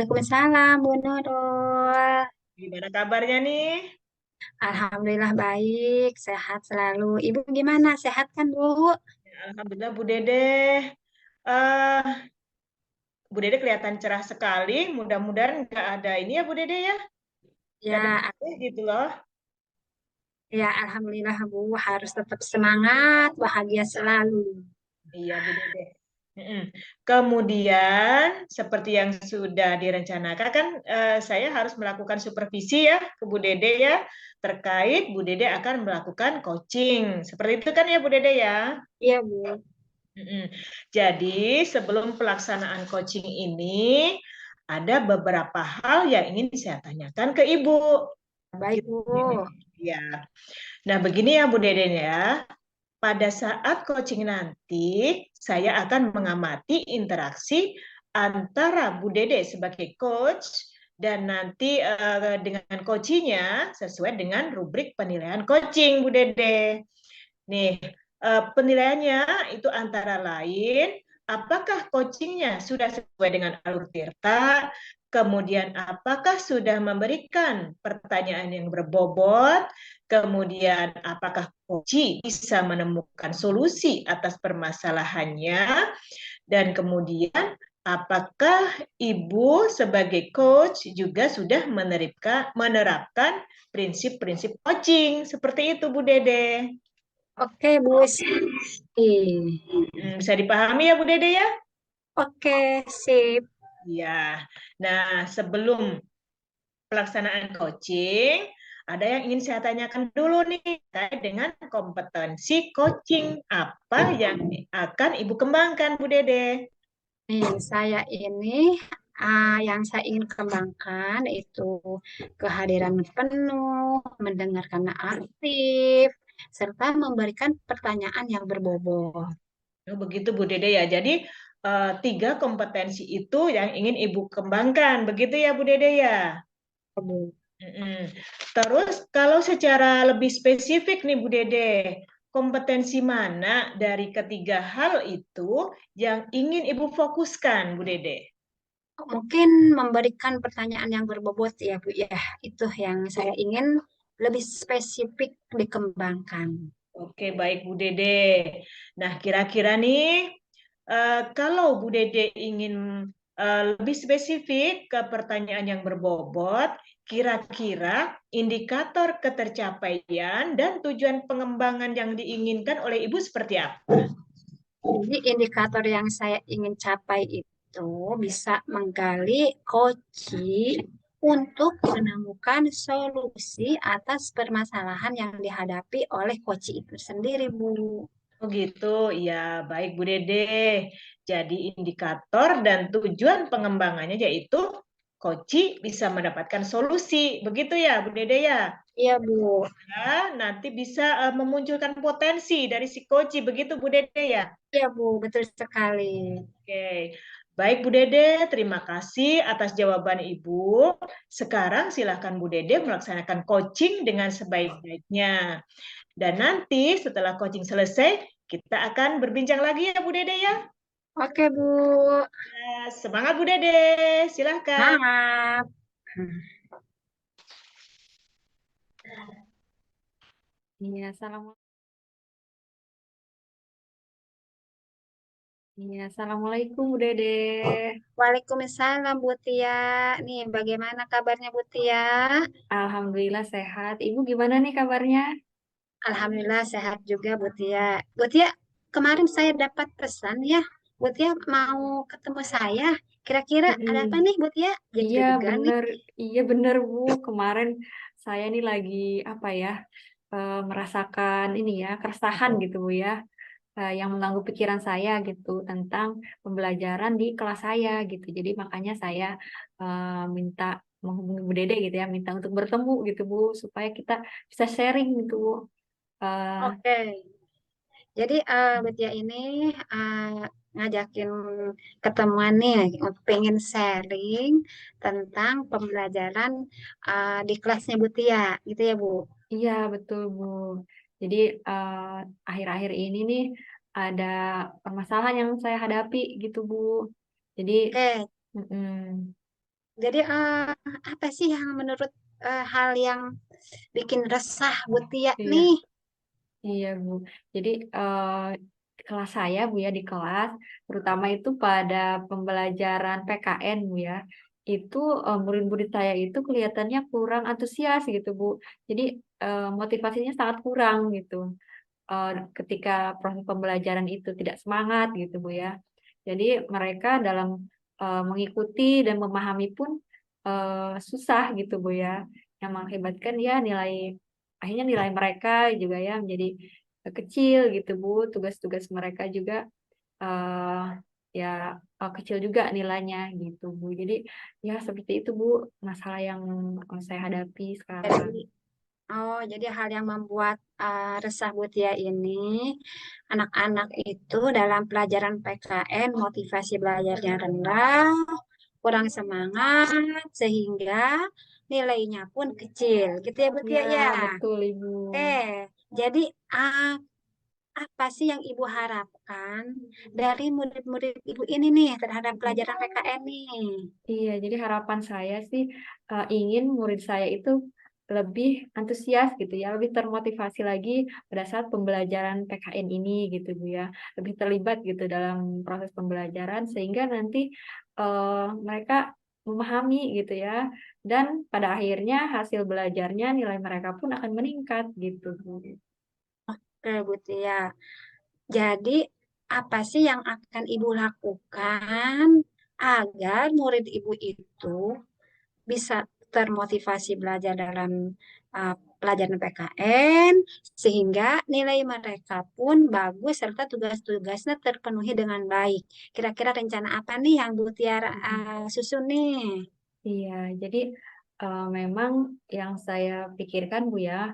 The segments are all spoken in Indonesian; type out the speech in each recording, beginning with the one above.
Waalaikumsalam, Bu Nurul. Gimana kabarnya nih? Alhamdulillah baik, sehat selalu. Ibu gimana? Sehat kan, Bu? Alhamdulillah Bu Dede. eh Bu Dede kelihatan cerah sekali. Mudah-mudahan nggak ada ini ya Bu Dede ya. Nggak ada Ya, gitu loh. ya Alhamdulillah, Bu. Harus tetap semangat, bahagia selalu. Iya Bu Dede. Mm-mm. Kemudian seperti yang sudah direncanakan kan saya harus melakukan supervisi ya ke Bu Dede ya terkait Bu Dede akan melakukan coaching. Seperti itu kan ya Bu Dede ya. Iya, Bu. Mm-mm. Jadi, sebelum pelaksanaan coaching ini, ada beberapa hal yang ingin saya tanyakan ke Ibu. Baik, Gitu. Bu. Ya. Nah, begini ya Bu Deden ya. Pada saat coaching nanti, saya akan mengamati interaksi antara Bu Dede sebagai coach dan nanti dengan coachingnya sesuai dengan rubrik penilaian coaching Bu Dede. Nih, penilaiannya itu antara lain, apakah coachingnya sudah sesuai dengan alur Tirta, kemudian apakah sudah memberikan pertanyaan yang berbobot, kemudian apakah coach bisa menemukan solusi atas permasalahannya, dan kemudian apakah Ibu sebagai coach juga sudah menerapkan prinsip-prinsip coaching. Seperti itu Bu Dede. Oke, Bu. Sip. Bisa dipahami ya Bu Dede ya? Oke, sip. Ya. Nah, sebelum pelaksanaan coaching, ada yang ingin saya tanyakan dulu nih terkait dengan kompetensi coaching. Apa yang akan Ibu kembangkan Bu Dede? Nih, saya ini yang saya ingin kembangkan itu kehadiran penuh, mendengarkan aktif, serta memberikan pertanyaan yang berbobot. Oh, begitu Bu Dede ya. Jadi tiga kompetensi itu yang ingin Ibu kembangkan. Begitu ya Bu Dede ya? Bu. Mm-mm. Terus kalau secara lebih spesifik nih Bu Dede, kompetensi mana dari ketiga hal itu yang ingin Ibu fokuskan Bu Dede? Mungkin memberikan pertanyaan yang berbobot ya Bu ya. Itu yang saya ingin lebih spesifik dikembangkan. Oke, baik Bu Dede. Nah, kira-kira nih kalau Bu Dede ingin lebih spesifik ke pertanyaan yang berbobot, kira-kira indikator ketercapaian dan tujuan pengembangan yang diinginkan oleh Ibu seperti apa? Jadi indikator yang saya ingin capai itu bisa menggali kunci untuk menemukan solusi atas permasalahan yang dihadapi oleh coach itu sendiri, Bu. Oh gitu, ya baik Bu Dede. Jadi indikator dan tujuan pengembangannya yaitu Koci bisa mendapatkan solusi. Begitu ya Bu Dede ya? Iya, Bu. Ya, nanti bisa memunculkan potensi dari si Koci. Begitu Bu Dede ya? Iya, Bu, betul sekali. Oke. Baik Bu Dede, terima kasih atas jawaban Ibu. Sekarang silakan Bu Dede melaksanakan coaching dengan sebaik-baiknya. Dan nanti setelah coaching selesai, kita akan berbincang lagi ya Bu Dede ya. Oke, Bu. Ya, semangat Bu Dede, silahkan. Maaf. Iya, assalamualaikum Bu Dede. Waalaikumsalam, Bu Tia. Nih, bagaimana kabarnya, Bu Tia? Alhamdulillah sehat. Ibu gimana nih kabarnya? Alhamdulillah sehat juga, Bu Tia. Bu Tia, kemarin saya dapat pesan ya. Bu Tia mau ketemu saya. Kira-kira ada apa Mm-mm. nih, Bu Tia? Jadi Iya deg-degan nih. bener, iya bener Bu. Kemarin saya nih lagi apa ya, merasakan ini ya keresahan gitu Bu ya, yang mengganggu pikiran saya gitu tentang pembelajaran di kelas saya gitu. Jadi makanya saya minta menghubungi Bu Dede gitu ya, minta untuk bertemu gitu Bu, supaya kita bisa sharing gitu Bu. Eh, Oke. Jadi Bu Tia ini ngajakin ketemuan nih, pengen sharing tentang pembelajaran di kelasnya Bu Tia, gitu ya Bu. iya betul Bu. Jadi eh, akhir-akhir ini nih ada permasalahan yang saya hadapi gitu Bu. Jadi Oke, mm-mm. Jadi apa sih yang menurut hal yang bikin resah Bu Tia Iya. nih? Iya, Bu. Jadi kelas saya, Bu ya, di kelas, terutama itu pada pembelajaran PKN, Bu ya, itu murid-murid saya itu kelihatannya kurang antusias gitu, Bu. Jadi motivasinya sangat kurang gitu. Ketika proses pembelajaran itu tidak semangat gitu, Bu ya. Jadi mereka dalam mengikuti dan memahami pun susah gitu, Bu ya. Yang mengakibatkan ya akhirnya nilai mereka juga ya menjadi kecil gitu, Bu. Tugas-tugas mereka juga eh ya kecil juga nilainya gitu, Bu. Jadi ya seperti itu, Bu, masalah yang saya hadapi sekarang. Jadi jadi hal yang membuat resah Bu Tia ini, anak-anak itu dalam pelajaran PKN motivasi belajarnya rendah, kurang semangat, sehingga nilainya pun kecil. Gitu ya Bu Ya, Tia ya. betul, Ibu. Oke, jadi apa sih yang Ibu harapkan dari murid-murid Ibu ini nih terhadap pelajaran PKN nih? Iya, jadi harapan saya sih ingin murid saya itu lebih antusias gitu ya, lebih termotivasi lagi pada saat pembelajaran PKN ini gitu, Bu ya. Lebih terlibat gitu dalam proses pembelajaran sehingga nanti mereka memahami gitu ya. Dan pada akhirnya hasil belajarnya nilai mereka pun akan meningkat gitu, Bu. Oke, Bu Tia. Jadi, apa sih yang akan Ibu lakukan agar murid Ibu itu bisa termotivasi belajar dalam pelajaran PKN, sehingga nilai mereka pun bagus serta tugas-tugasnya terpenuhi dengan baik. Kira-kira rencana apa nih yang Bu Tiara susun nih? Iya, jadi memang yang saya pikirkan, Bu ya,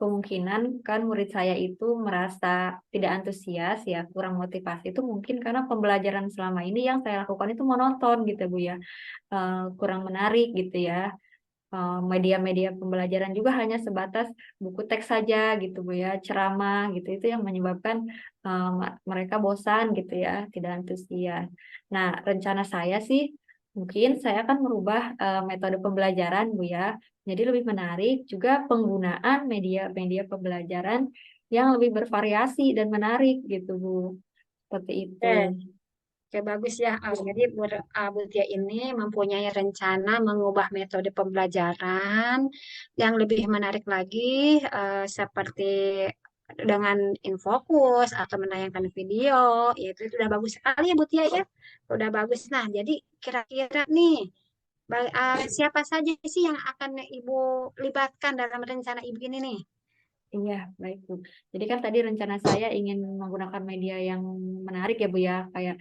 kemungkinan kan murid saya itu merasa tidak antusias ya, kurang motivasi itu mungkin karena pembelajaran selama ini yang saya lakukan itu monoton gitu, Bu ya. Kurang menarik gitu ya. Media-media pembelajaran juga hanya sebatas buku teks saja gitu, Bu ya, ceramah gitu. Itu yang menyebabkan mereka bosan gitu ya, tidak antusias. Nah, rencana saya sih mungkin saya akan merubah metode pembelajaran, Bu ya. Jadi lebih menarik juga penggunaan media-media pembelajaran yang lebih bervariasi dan menarik gitu, Bu. Seperti itu. Oke. Oke, bagus ya. Jadi Bu Tia ini mempunyai rencana mengubah metode pembelajaran yang lebih menarik lagi, seperti dengan infokus atau menayangkan video. Ya, itu udah bagus sekali ya Bu Tia ya. Udah bagus. Nah, jadi kira-kira nih, siapa saja sih yang akan Ibu libatkan dalam rencana Ibu ini nih? Iya, baik, Bu. Jadi kan tadi rencana saya ingin menggunakan media yang menarik ya, Bu ya, kayak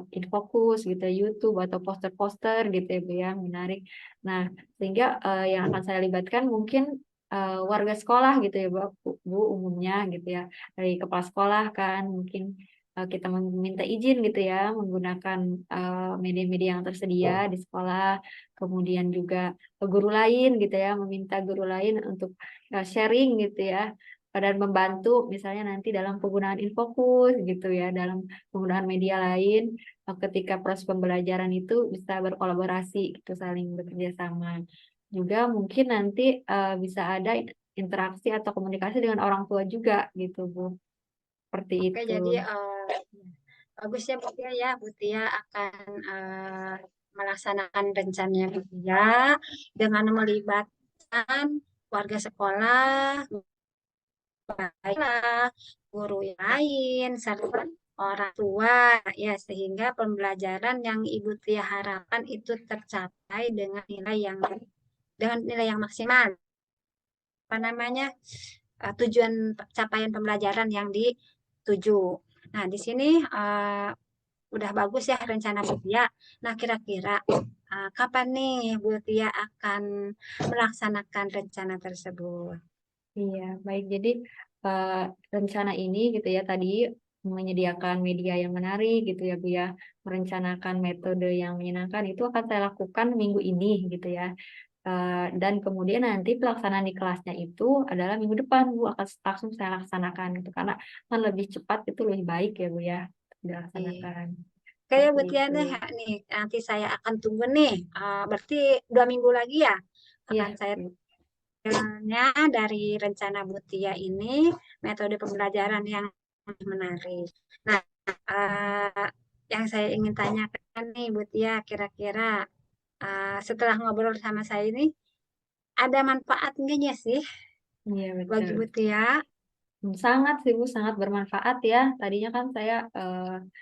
Infocus gitu, YouTube atau poster-poster gitu ya, Bu ya, menarik. Nah, sehingga yang akan saya libatkan mungkin warga sekolah gitu ya, Bu, umumnya gitu ya, dari kepala sekolah kan, mungkin kita meminta izin gitu ya, menggunakan media-media yang tersedia di sekolah, kemudian juga guru lain gitu ya, meminta guru lain untuk sharing gitu ya dan membantu misalnya nanti dalam penggunaan infokus gitu ya dalam penggunaan media lain ketika proses pembelajaran itu bisa berkolaborasi gitu saling bekerja sama juga mungkin nanti bisa ada interaksi atau komunikasi dengan orang tua juga gitu Bu seperti Oke, itu. jadi bagus ya Bu Tia ya. Bu Tia akan melaksanakan rencananya Bu Tia dengan melibatkan warga sekolah, baiklah, guru yang lain, serta orang tua ya, sehingga pembelajaran yang Ibu Tia harapkan itu tercapai dengan nilai yang maksimal. Apa namanya? Tujuan capaian pembelajaran yang dituju. Nah, di sini udah bagus ya rencana Bu Tia. Nah, kira-kira kapan nih Bu Tia akan melaksanakan rencana tersebut? Iya, baik. Jadi eh, rencana ini gitu ya tadi menyediakan media yang menarik gitu ya Bu ya, merencanakan metode yang menyenangkan itu akan saya lakukan minggu ini gitu ya. Dan kemudian nanti pelaksanaan di kelasnya itu adalah minggu depan Bu akan langsung saya laksanakan gitu karena kan lebih cepat itu lebih baik ya Bu ya Oke. dilaksanakan. Kayak Seperti Bu Tia itu. nih, nanti saya akan tunggu nih. Berarti 2 minggu lagi ya akan Iya, saya tanya dari rencana Bu Tia ini metode pembelajaran yang menarik. Nah, eh, yang saya ingin tanyakan nih Bu Tia, kira-kira setelah ngobrol sama saya ini ada manfaatnya sih iya bagi betul. Bu Tia? Sangat sih Bu, sangat bermanfaat ya. Tadinya kan saya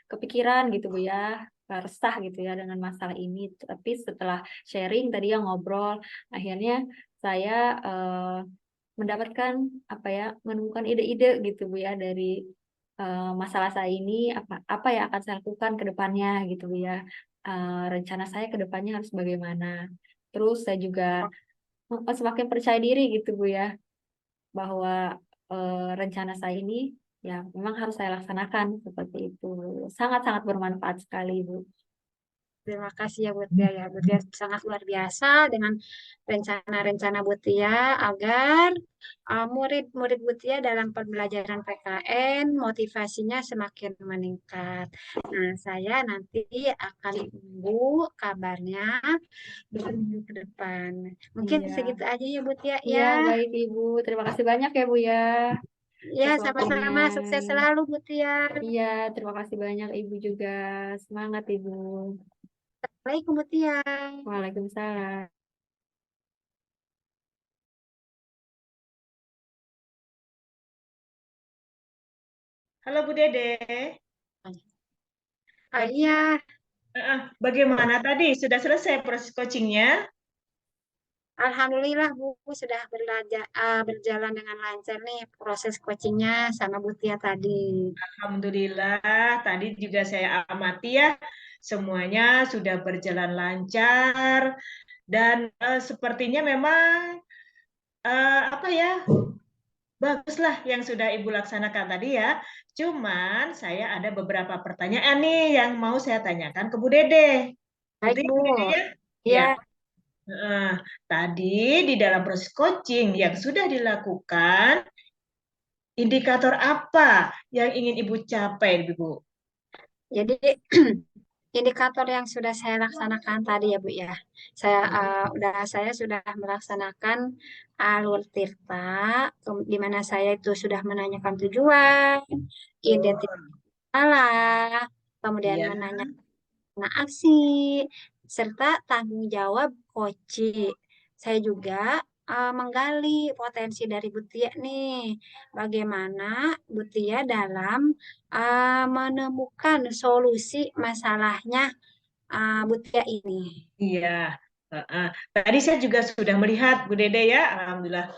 kepikiran gitu Bu ya, resah gitu ya dengan masalah ini. Tapi setelah sharing tadi yang ngobrol, akhirnya saya mendapatkan apa ya, menemukan ide-ide gitu Bu ya dari masalah saya ini, apa apa yang akan saya lakukan ke depannya gitu Bu ya. Rencana saya ke depannya harus bagaimana. Terus saya juga semakin percaya diri gitu Bu ya, bahwa rencana saya ini ya memang harus saya laksanakan seperti itu. Sangat-sangat bermanfaat sekali, Bu. Terima kasih ya Bu Tia ya. Bu Tia sangat luar biasa dengan rencana-rencana Bu Tia agar murid-murid Bu Tia dalam pembelajaran PKN motivasinya semakin meningkat. Nah, saya nanti akan tunggu kabarnya 2 minggu ke depan. Mungkin Iya, segitu aja ya Bu Tia iya ya. baik Ibu. Terima kasih banyak ya Bu ya Ya, atas waktunya. sama-sama. Sukses selalu Bu Tia. Iya, terima kasih banyak Ibu juga. Semangat Ibu. Assalamualaikum Bu Tia. Waalaikumsalam. Halo Bu Dede. Iya. Bagaimana tadi? Sudah selesai proses coachingnya? Alhamdulillah Bu sudah berjalan dengan lancar nih proses coachingnya sama Bu Tia tadi. Alhamdulillah, tadi juga saya amati ya, semuanya sudah berjalan lancar dan sepertinya memang apa ya, baguslah yang sudah Ibu laksanakan tadi ya. Cuman saya ada beberapa pertanyaan nih yang mau saya tanyakan ke Bu Dede. Gitu Baik ya Bu. Bu Dede ya? Ya. Ya, Tadi di dalam proses coaching yang sudah dilakukan, indikator apa yang ingin Ibu capai, Ibu? jadi indikator yang sudah saya laksanakan tadi ya Bu ya. Saya sudah melaksanakan alur tirta di mana saya itu sudah menanyakan tujuan, identitas Oh, salah, kemudian iya, menanyakan aksi, serta tanggung jawab coaching. Saya juga menggali potensi dari Butia nih. Bagaimana Butia dalam menemukan solusi masalahnya Butia ini. iya. Heeh. Tadi saya juga sudah melihat Bu Dede ya, Alhamdulillah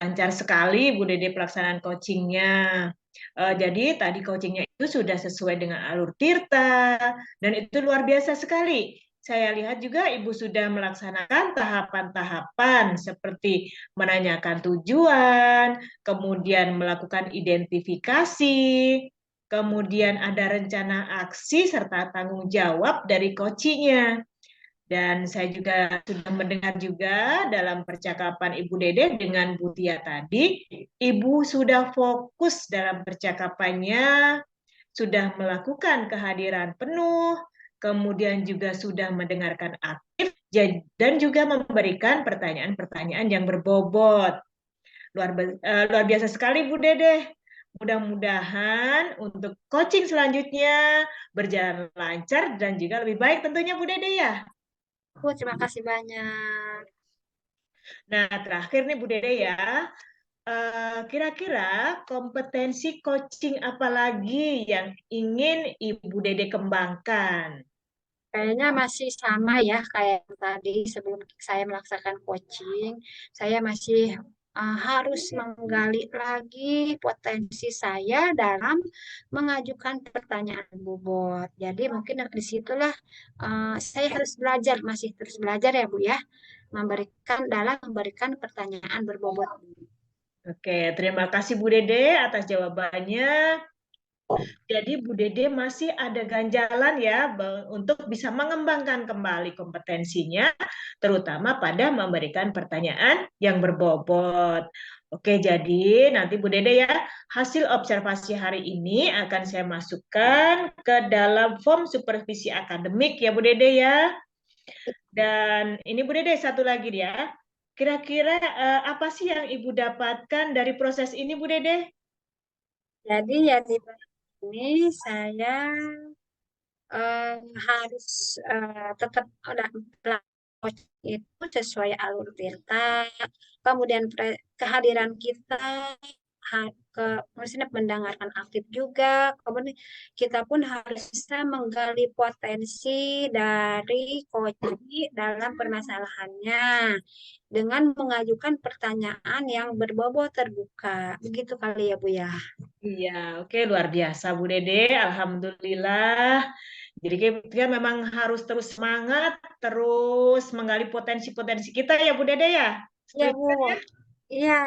lancar sekali Bu Dede pelaksanaan coachingnya. Jadi tadi coachingnya itu sudah sesuai dengan alur Tirta dan itu luar biasa sekali. Saya lihat juga Ibu sudah melaksanakan tahapan-tahapan seperti menanyakan tujuan, kemudian melakukan identifikasi, kemudian ada rencana aksi serta tanggung jawab dari coachingnya. Dan saya juga sudah mendengar juga dalam percakapan Ibu Dede dengan Bu Tia tadi, Ibu sudah fokus dalam percakapannya, sudah melakukan kehadiran penuh, kemudian juga sudah mendengarkan aktif, dan juga memberikan pertanyaan-pertanyaan yang berbobot. Luar biasa sekali Bu Dede. Mudah-mudahan untuk coaching selanjutnya berjalan lancar dan juga lebih baik tentunya Bu Dede ya. Bu, terima kasih banyak. Nah, terakhir nih Bu Dede ya, kira-kira kompetensi coaching apa lagi yang ingin Ibu Dede kembangkan? Kayaknya masih sama ya kayak yang tadi sebelum saya melaksanakan coaching, saya masih harus menggali lagi potensi saya dalam mengajukan pertanyaan bobot. Jadi mungkin dari situlah saya harus belajar, masih terus belajar ya Bu ya, memberikan pertanyaan berbobot. Oke, terima kasih Bu Dede atas jawabannya. Jadi Bu Dede masih ada ganjalan ya untuk bisa mengembangkan kembali kompetensinya, terutama pada memberikan pertanyaan yang berbobot. Oke, jadi nanti Bu Dede ya, hasil observasi hari ini akan saya masukkan ke dalam form supervisi akademik ya Bu Dede ya. Dan ini Bu Dede satu lagi ya. Kira-kira apa sih yang Ibu dapatkan dari proses ini Bu Dede? Jadi ya di ini saya eh, harus tetap ada itu sesuai alur cerita, kemudian kehadiran kita maksudnya mendengarkan aktif juga, kemudian kita pun harus bisa menggali potensi dari coach dalam permasalahannya dengan mengajukan pertanyaan yang berbobot terbuka, begitu kali ya Bu ya. Iya, oke luar biasa Bu Dede, Alhamdulillah. Jadi kita memang harus terus semangat, terus menggali potensi-potensi kita ya Bu Dede ya. Ya Setuju Bu, kan ya? iya,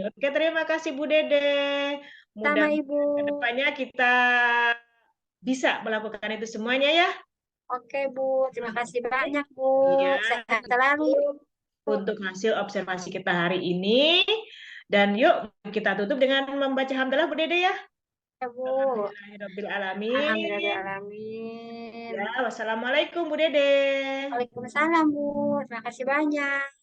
Oke, terima kasih Bu Dede. sama Ibu. Mudah-mudahan ke depannya kita bisa melakukan itu semuanya ya. Oke Bu, terima kasih banyak Bu. Iya, Sehat selalu. untuk hasil observasi kita hari ini. Dan yuk kita tutup dengan membaca hamdalah Bu Dede ya. Ya Bu, Alhamdulillahirrabbilalamin. alhamdulillahirrahmanirrahim. Ya, wassalamualaikum Bu Dede. Waalaikumsalam Bu, terima kasih banyak.